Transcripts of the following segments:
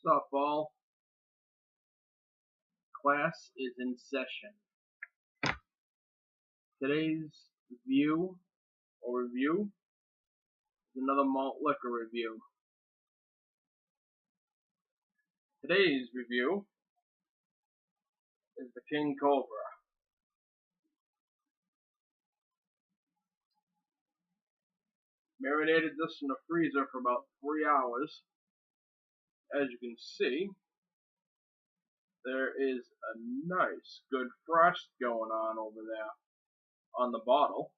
What's up, all? Class is in session. Today's review is another malt liquor review. Today's review is the King Cobra. Marinated this in the freezer for about 3 hours. As you can see, there is a nice, good frost going on over there on the bottle,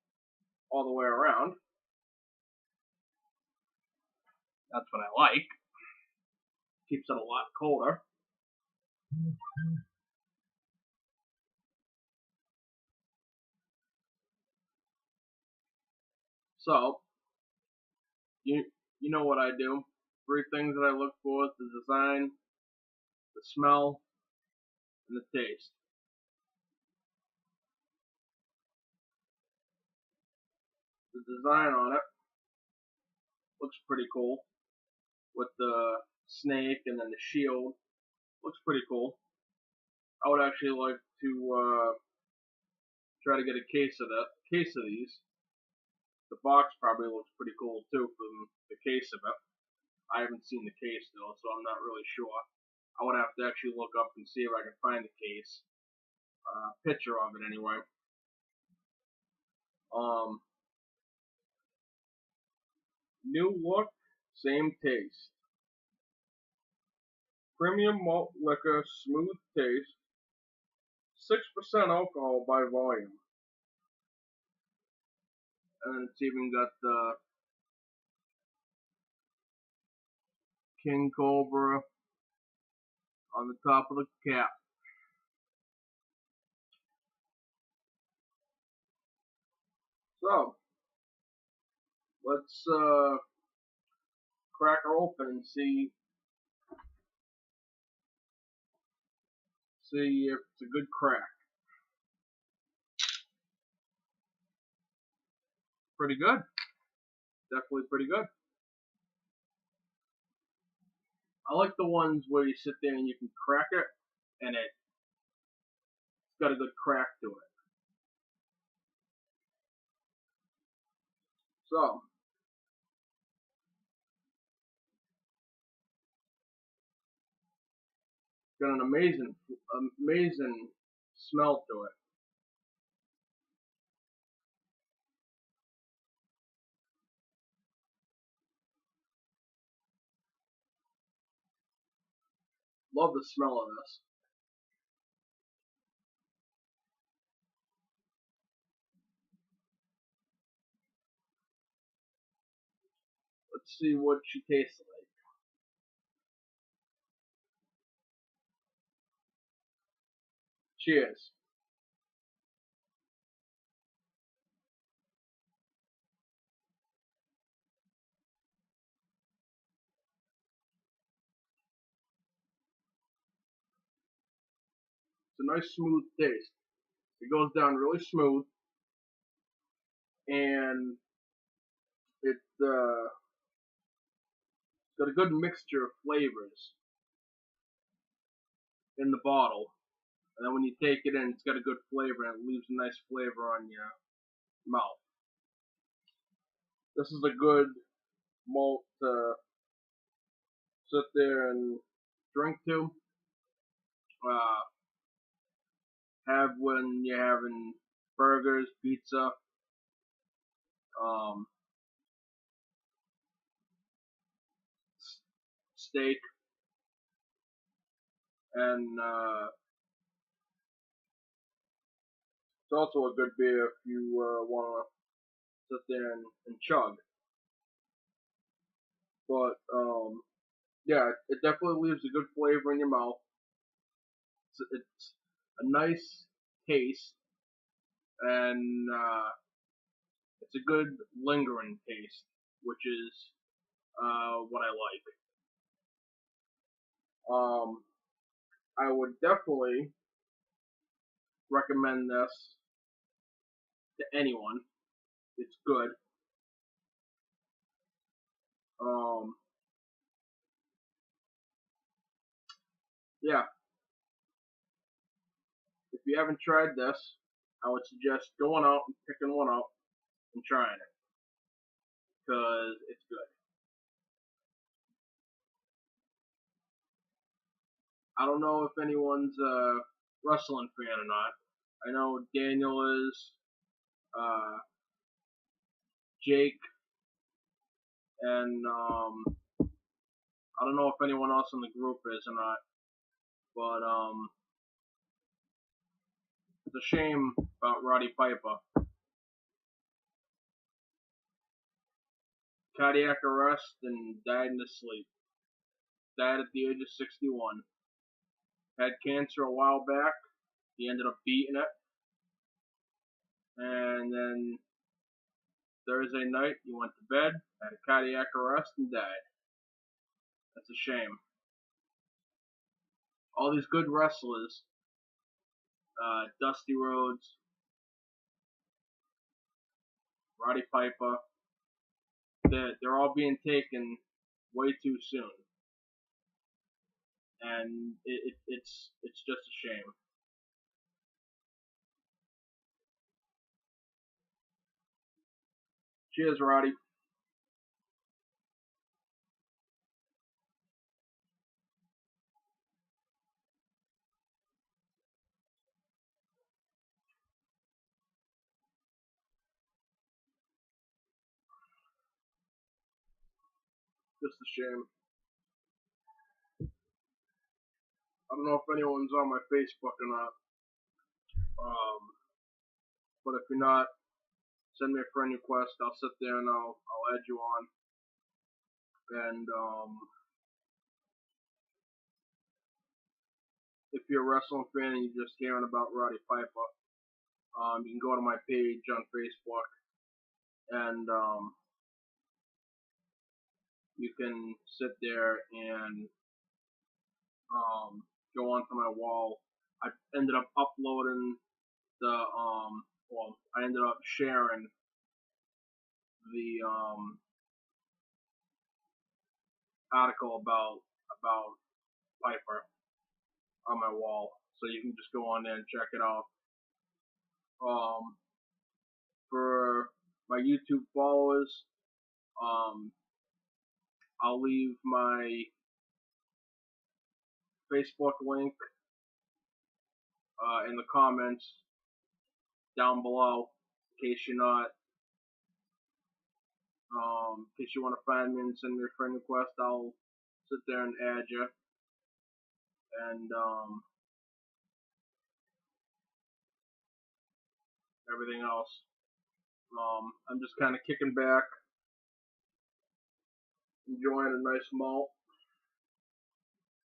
all the way around. That's what I like. Keeps it a lot colder. So, you know what I do. 3 things that I look for: the design, the smell, and the taste. The design on it looks pretty cool, with the snake and then the shield. Looks pretty cool. I would actually like to try to get a case of these. The box probably looks pretty cool too from the case of it. I haven't seen the case though, so I'm not really sure. I would have to actually look up and see if I can find the case. Picture of it anyway. New look, same taste. Premium malt liquor, smooth taste. 6% alcohol by volume. And it's even got the King Cobra on the top of the cap. So, let's crack her open and see if it's a good crack. Pretty good. Definitely pretty good. I like the ones where you sit there and you can crack it and it's got a good crack to it. So, got an amazing smell to it. Love the smell of this. Let's see what she tastes like. Cheers. It's a nice smooth taste. It goes down really smooth, and it's got a good mixture of flavors in the bottle. And then when you take it in, it's got a good flavor and it leaves a nice flavor on your mouth. This is a good malt to sit there and drink to. Have when you're having burgers, pizza, steak, and it's also a good beer if you want to sit there and chug. But yeah, it definitely leaves a good flavor in your mouth. It's a nice taste, and it's a good lingering taste, which is what I like. I would definitely recommend this to anyone. It's good. yeah, if you haven't tried this, I would suggest going out and picking one up and trying it because it's good. I don't know if anyone's a wrestling fan or not. I know Daniel is, uh, Jake, and I don't know if anyone else in the group is or not. But it's a shame about Roddy Piper. Cardiac arrest and died in his sleep. Died at the age of 61. Had cancer a while back. He ended up beating it. And then Thursday night, he went to bed, had a cardiac arrest, and died. That's a shame. All these good wrestlers, Dusty Rhodes, Roddy Piper, they're all being taken way too soon. And it's just a shame. Cheers, Roddy. Just a shame. I don't know if anyone's on my Facebook or not. But if you're not, send me a friend request. I'll sit there and I'll add you on. And if you're a wrestling fan and you're just hearing about Roddy Piper, you can go to my page on Facebook and you can sit there and go onto my wall. I ended up uploading I ended up sharing the article about Piper on my wall, so you can just go on there and check it out. Um, for my YouTube followers, um, I'll leave my Facebook link in the comments down below in case you're not, in case you want to find me and send me a friend request. I'll sit there and add you, and everything else. I'm just kind of kicking back, enjoying a nice malt,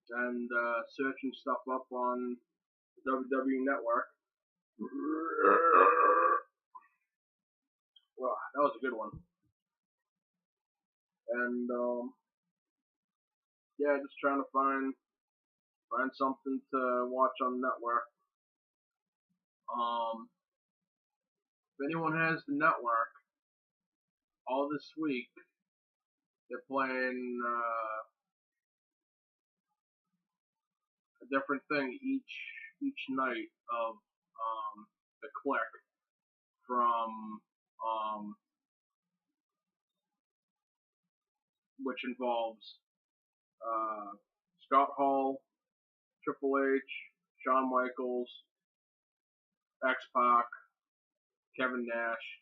and searching stuff up on the WWE Network. Well, that was a good one. And yeah, just trying to find something to watch on the network. Um, if anyone has the network, all this week they're playing a different thing each night of the Click from which involves Scott Hall, Triple H, Shawn Michaels, X Pac, Kevin Nash.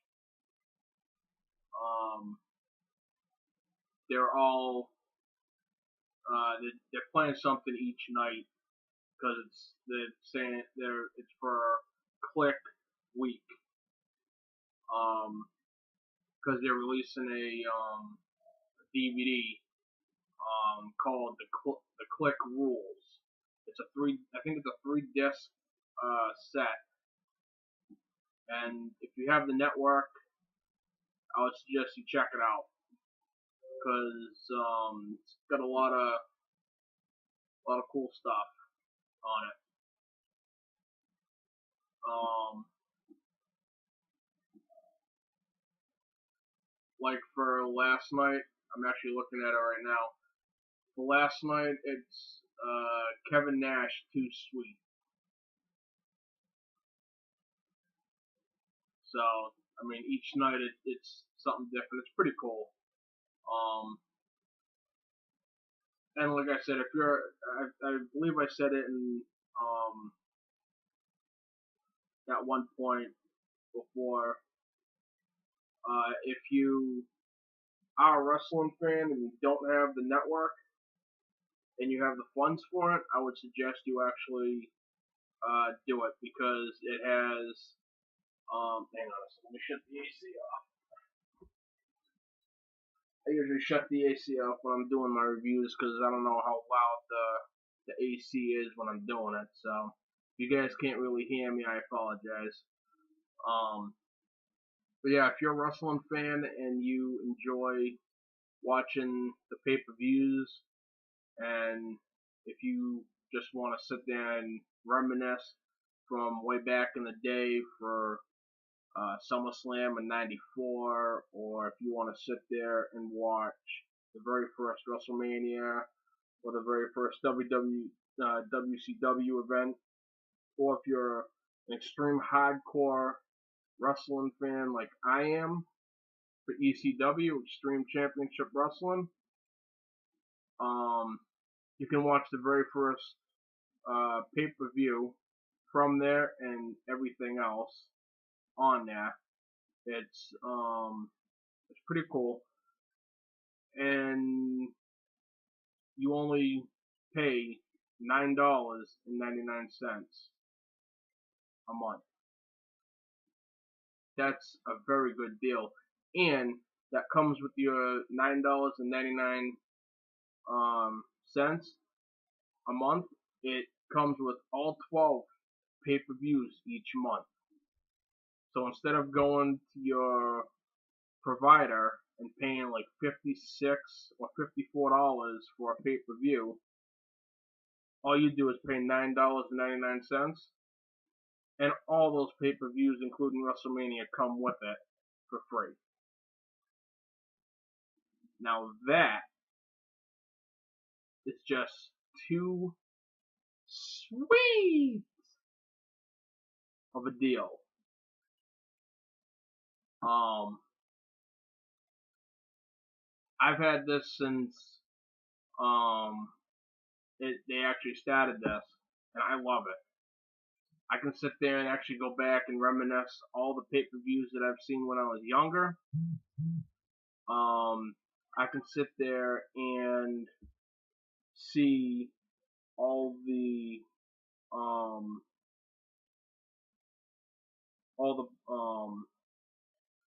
Um, they're all they're playing something each night because they're saying it's for Click Week. Because they're releasing a DVD called the Click Rules. I think it's a 3 disc set, and if you have the network, I would suggest you check it out because it's got a lot of cool stuff on it. Um, like for last night, I'm actually looking at it right now. For last night, it's Kevin Nash Too Sweet. So, I mean, each night it's something different. It's pretty cool. And like I said, if you're, I believe I said it in at one point before. If you are a wrestling fan and you don't have the network and you have the funds for it, I would suggest you actually do it because it has. Hang on a second, let me shut the AC off. I usually shut the AC off when I'm doing my reviews because I don't know how loud the AC is when I'm doing it. So if you guys can't really hear me, I apologize. But yeah, if you're a wrestling fan and you enjoy watching the pay-per-views, and if you just want to sit there and reminisce from way back in the day for SummerSlam in '94, or if you want to sit there and watch the very first WrestleMania or the very first WCW event, or if you're an extreme hardcore wrestling fan like I am for ECW, Extreme Championship Wrestling, you can watch the very first pay-per-view from there and everything else on there. It's pretty cool, and you only pay $9.99 a month. That's a very good deal, and that comes with your $9.99 cents a month. It comes with all 12 pay-per-views each month. So instead of going to your provider and paying like $56 or $54 for a pay-per-view, all you do is pay $9.99, and all those pay-per-views, including WrestleMania, come with it for free. Now that is just too sweet of a deal. I've had this since they actually started this, and I love it. I can sit there and actually go back and reminisce all the pay-per-views that I've seen when I was younger. I can sit there and see all the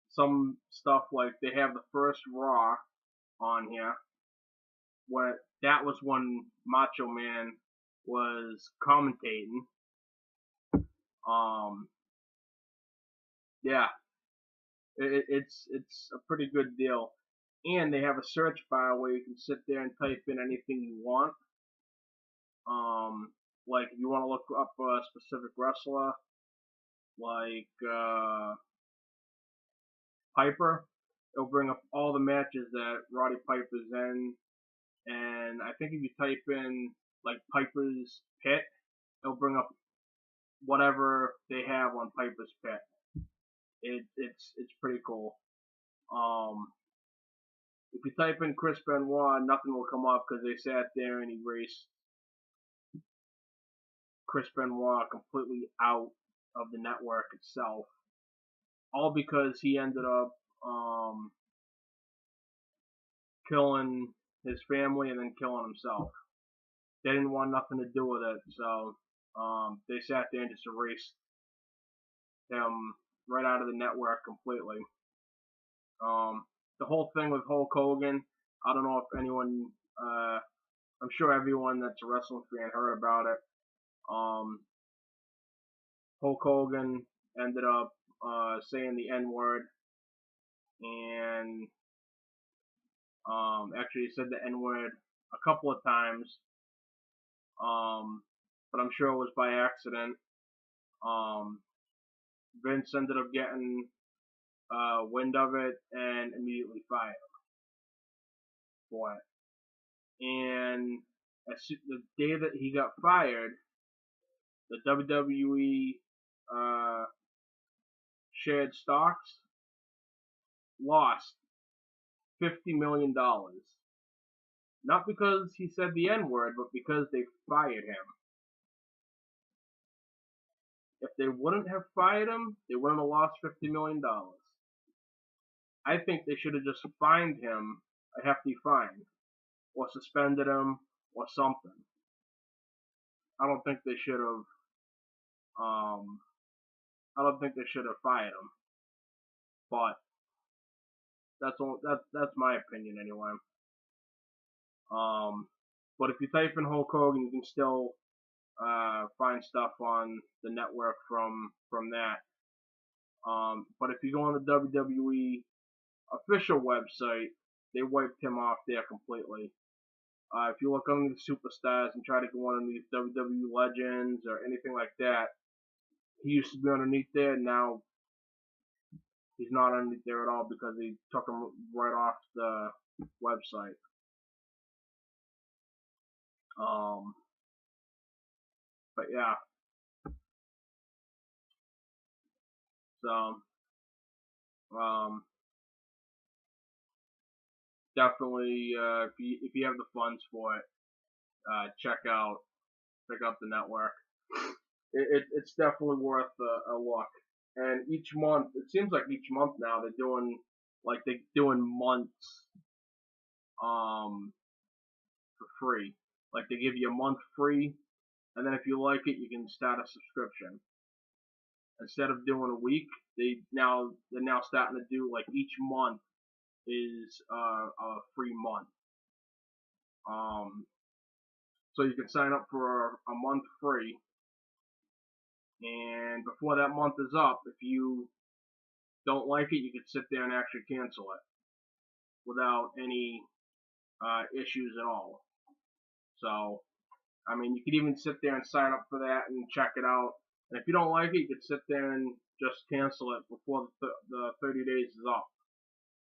some stuff like they have the first Raw on here, where that was when Macho Man was commentating. Yeah, it's a pretty good deal, and they have a search bar where you can sit there and type in anything you want. Like if you want to look up a specific wrestler, like Piper, it'll bring up all the matches that Roddy Piper's in, and I think if you type in like Piper's Pit, it'll bring up whatever they have on Piper's Pit. It's pretty cool. If you type in Chris Benoit, nothing will come up because they sat there and erased Chris Benoit completely out of the network itself, all because he ended up killing his family and then killing himself. They didn't want nothing to do with it, so they sat there and just erased him right out of the network completely. The whole thing with Hulk Hogan, I don't know if anyone, I'm sure everyone that's a wrestling fan heard about it. Hulk Hogan ended up saying the N-word, and actually he said the N-word a couple of times, but I'm sure it was by accident. Vince ended up getting wind of it and immediately fired him for it. And The day that he got fired, the WWE shared stocks lost $50 million. Not because he said the N word, but because they fired him. If they wouldn't have fired him, they wouldn't have lost $50 million. I think they should have just fined him a hefty fine, or suspended him, or something. I don't think they should have. I don't think they should have fired him. But that's my opinion anyway. But if you type in Hulk Hogan, you can still find stuff on the network from that. But if you go on the WWE official website, they wiped him off there completely. If you look under the superstars and try to go on these WWE legends or anything like that, he used to be underneath there. Now he's not underneath there at all because they took him right off the website. But yeah, so definitely if you have the funds for it, check out the network. It's definitely worth a look. And each month, it seems like each month now they're doing months for free. Like they give you a month free, and then if you like it, you can start a subscription. Instead of doing a week, they're now starting to do like each month is a free month. So you can sign up for a month free, and before that month is up, if you don't like it, you can sit there and actually cancel it without any issues at all. So, I mean, you could even sit there and sign up for that and check it out. And if you don't like it, you could sit there and just cancel it before the 30 days is up.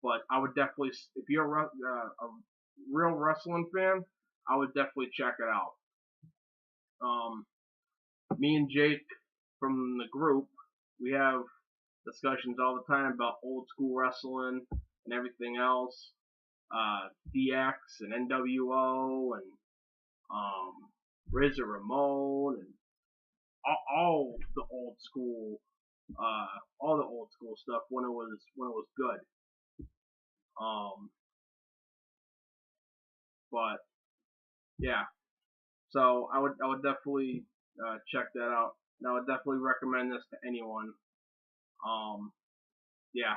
But I would definitely, if you're a real wrestling fan, I would definitely check it out. Me and Jake from the group, we have discussions all the time about old school wrestling and everything else. DX and NWO and Razor Ramon and all the old school stuff when it was good. But yeah, so I would definitely check that out. And I would definitely recommend this to anyone. Yeah,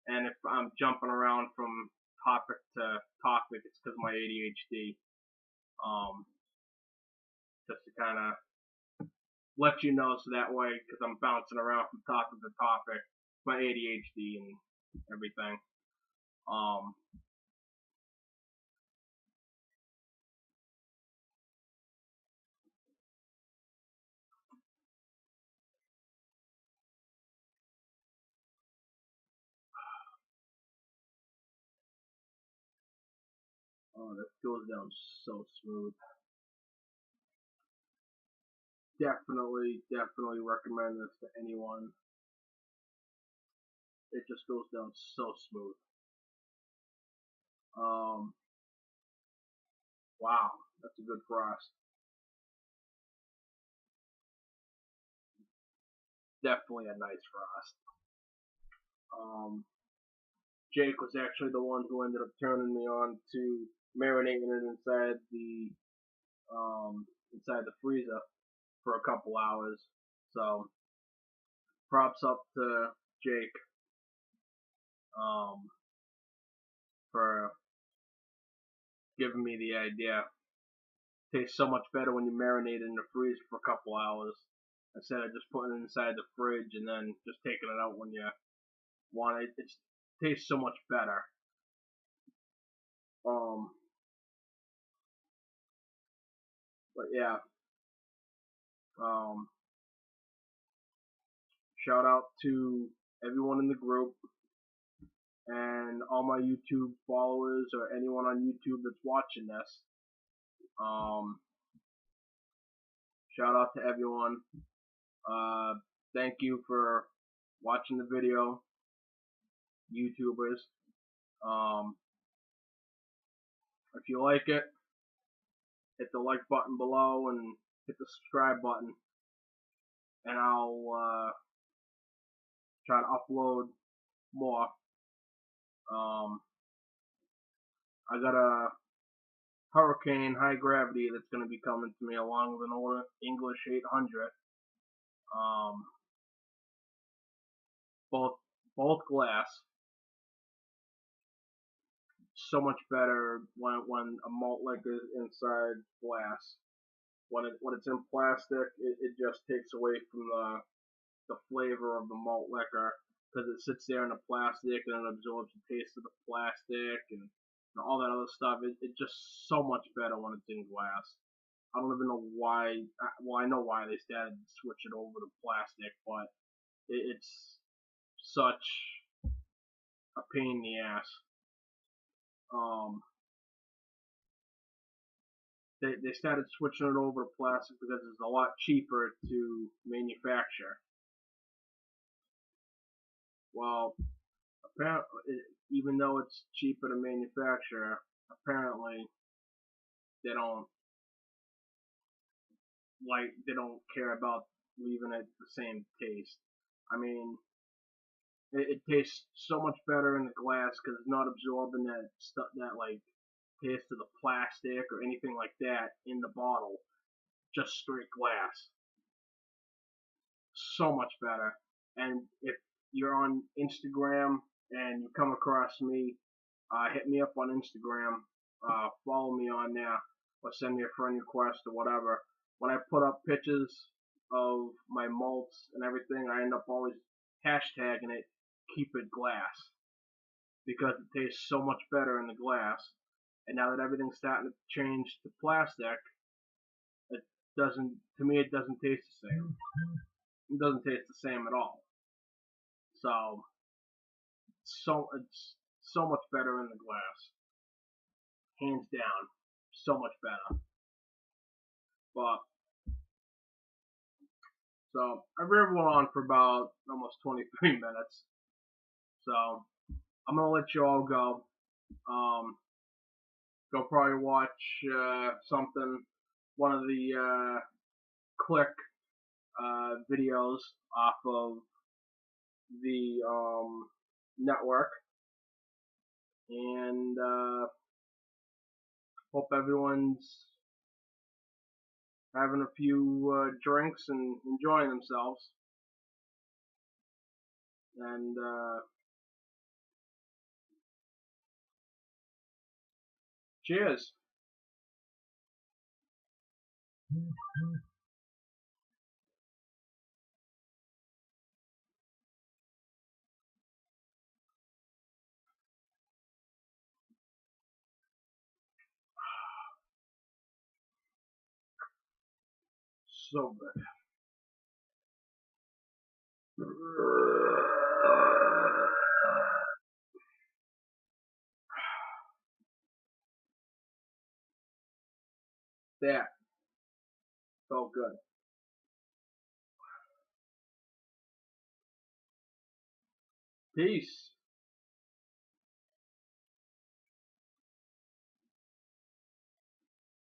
and if I'm jumping around from topic to topic, it's because of my ADHD. Just to kind of let you know, so that way, because I'm bouncing around from topic to topic, my ADHD and everything. Oh, that goes down so smooth. Definitely recommend this to anyone. It just goes down so smooth. Wow, that's a good frost. Definitely a nice frost. Jake was actually the one who ended up turning me on to marinating it inside the freezer for a couple hours. So props up to Jake for giving me the idea. Tastes so much better when you marinate it in the freezer for a couple hours instead of just putting it inside the fridge and then just taking it out when you want it. It tastes so much better. But yeah, shout out to everyone in the group and all my YouTube followers or anyone on YouTube that's watching this. Shout out to everyone. Thank you for watching the video, YouTubers. If you like it, hit the like button below and hit the subscribe button, and I'll try to upload more. I got a Hurricane high gravity that's going to be coming to me along with an older English 800. Both glass. So much better when a malt liquor is inside glass. When it's in plastic, it just takes away from the flavor of the malt liquor, because it sits there in the plastic and it absorbs the taste of the plastic and all that other stuff. It's just so much better when it's in glass. I don't even know why. Well, I know why they started to switch it over to plastic, but it's such a pain in the ass. They started switching it over to plastic because it's a lot cheaper to manufacture. Well, apparently, even though it's cheaper to manufacture, apparently they don't care about leaving it the same taste. I mean, it tastes so much better in the glass because it's not absorbing that stuff, that like taste of the plastic or anything like that in the bottle. Just straight glass. So much better. And if you're on Instagram and you come across me, hit me up on Instagram, follow me on there, or send me a friend request or whatever. When I put up pictures of my malts and everything, I end up always hashtagging it, keep it glass, because it tastes so much better in the glass. And now that everything's starting to change to plastic, it doesn't, to me, it doesn't taste the same. It doesn't taste the same at all. So it's so much better in the glass, hands down, so much better. But so I rambled on for about almost 23 minutes. So I'm gonna let you all go. Go probably watch something, one of the Click videos off of the network, and hope everyone's having a few drinks and enjoying themselves. And cheers. So good. That felt good. Peace.